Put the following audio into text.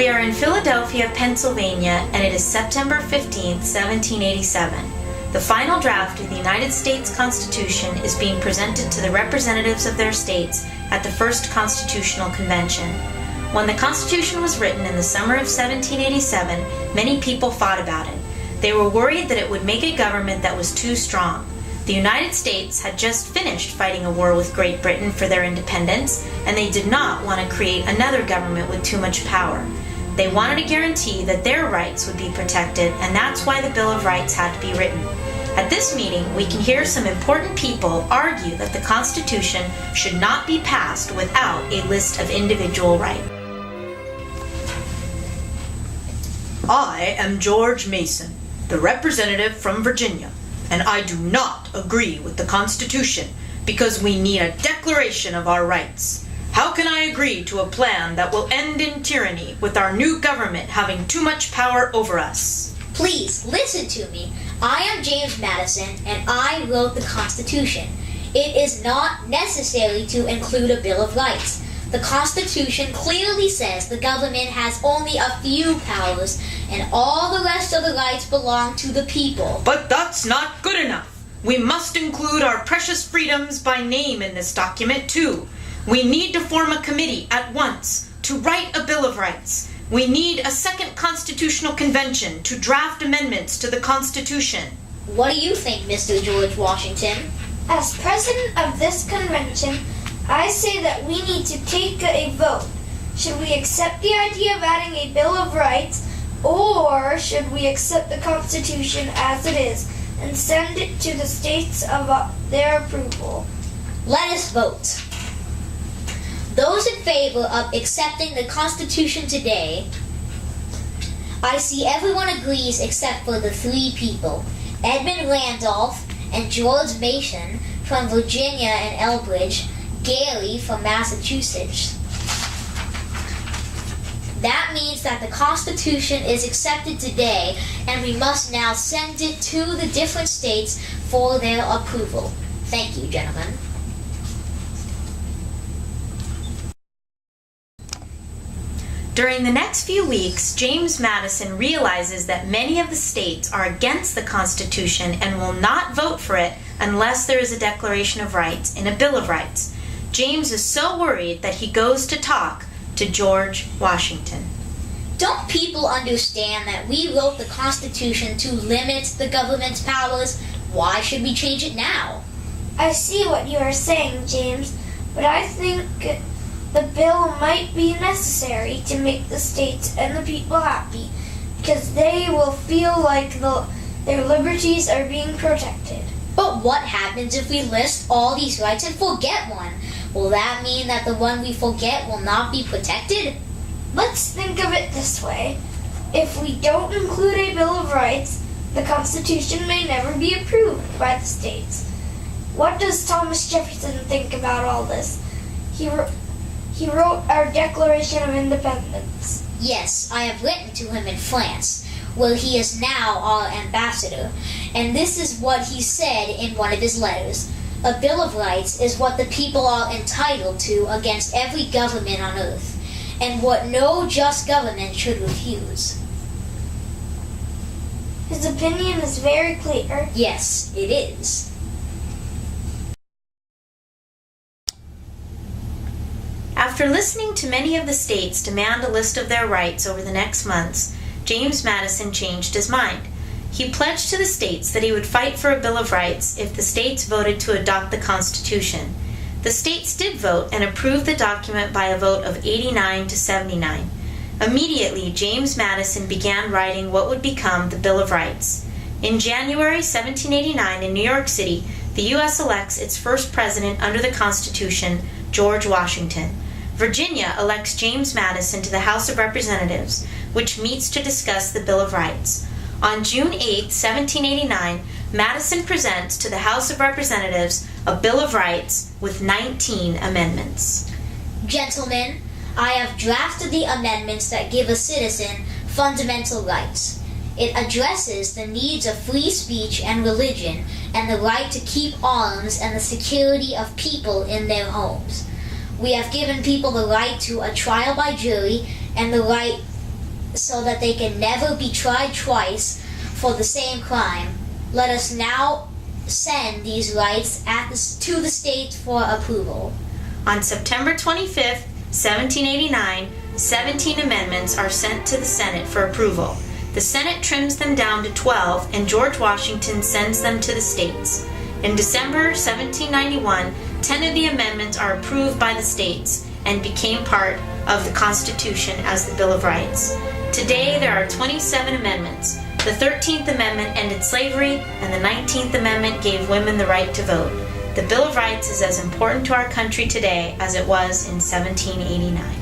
We are in Philadelphia, Pennsylvania, and it is September 15th, 1787. The final draft of the United States Constitution is being presented to the representatives of their states at the First Constitutional Convention. When the Constitution was written in the summer of 1787, many people fought about it. They were worried that it would make a government that was too strong. The United States had just finished fighting a war with Great Britain for their independence, and they did not want to create another government with too much power. They wanted a guarantee that their rights would be protected, and that's why the Bill of Rights had to be written. At this meeting, we can hear some important people argue that the Constitution should not be passed without a list of individual rights. I am George Mason, the representative from Virginia, and I do not agree with the Constitution because we need a declaration of our rights. How can I agree to a plan that will end in tyranny with our new government having too much power over us? Please, listen to me. I am James Madison, and I wrote the Constitution. It is not necessary to include a Bill of Rights. The Constitution clearly says the government has only a few powers, and all the rest of the rights belong to the people. But that's not good enough. We must include our precious freedoms by name in this document, too. We need to form a committee at once to write a Bill of Rights. We need a second constitutional convention to draft amendments to the Constitution. What do you think, Mr. George Washington? As president of this convention, I say that we need to take a vote. Should we accept the idea of adding a Bill of Rights, or should we accept the Constitution as it is and send it to the states of their approval? Let us vote. Those in favor of accepting the Constitution today, I see everyone agrees except for the three people, Edmund Randolph and George Mason from Virginia and Elbridge, Gary from Massachusetts. That means that the Constitution is accepted today, and we must now send it to the different states for their approval. Thank you, gentlemen. During the next few weeks, James Madison realizes that many of the states are against the Constitution and will not vote for it unless there is a Declaration of Rights and a Bill of Rights. James is so worried that he goes to talk to George Washington. Don't people understand that we wrote the Constitution to limit the government's powers? Why should we change it now? I see what you are saying, James, but I think the bill might be necessary to make the states and the people happy, because they will feel like their liberties are being protected. But what happens if we list all these rights and forget one? Will that mean that the one we forget will not be protected? Let's think of it this way. If we don't include a Bill of Rights, the Constitution may never be approved by the states. What does Thomas Jefferson think about all this? He wrote our Declaration of Independence. Yes, I have written to him in France, where he is now our ambassador, and this is what he said in one of his letters. A Bill of Rights is what the people are entitled to against every government on earth, and what no just government should refuse. His opinion is very clear. Yes, it is. After listening to many of the states demand a list of their rights over the next months, James Madison changed his mind. He pledged to the states that he would fight for a Bill of Rights if the states voted to adopt the Constitution. The states did vote and approved the document by a vote of 89 to 79. Immediately, James Madison began writing what would become the Bill of Rights. In January 1789 in New York City, the U.S. elects its first president under the Constitution, George Washington. Virginia elects James Madison to the House of Representatives, which meets to discuss the Bill of Rights. On June 8, 1789, Madison presents to the House of Representatives a Bill of Rights with 19 amendments. Gentlemen, I have drafted the amendments that give a citizen fundamental rights. It addresses the needs of free speech and religion and the right to keep arms and the security of people in their homes. We have given people the right to a trial by jury and the right so that they can never be tried twice for the same crime, let us now send these rights to the states for approval. On September 25th, 1789, 17 amendments are sent to the Senate for approval. The Senate trims them down to 12, and George Washington sends them to the states. In December 1791, 10 of the amendments are approved by the states and became part of the Constitution as the Bill of Rights. Today, there are 27 amendments. The 13th Amendment ended slavery, and the 19th Amendment gave women the right to vote. The Bill of Rights is as important to our country today as it was in 1789.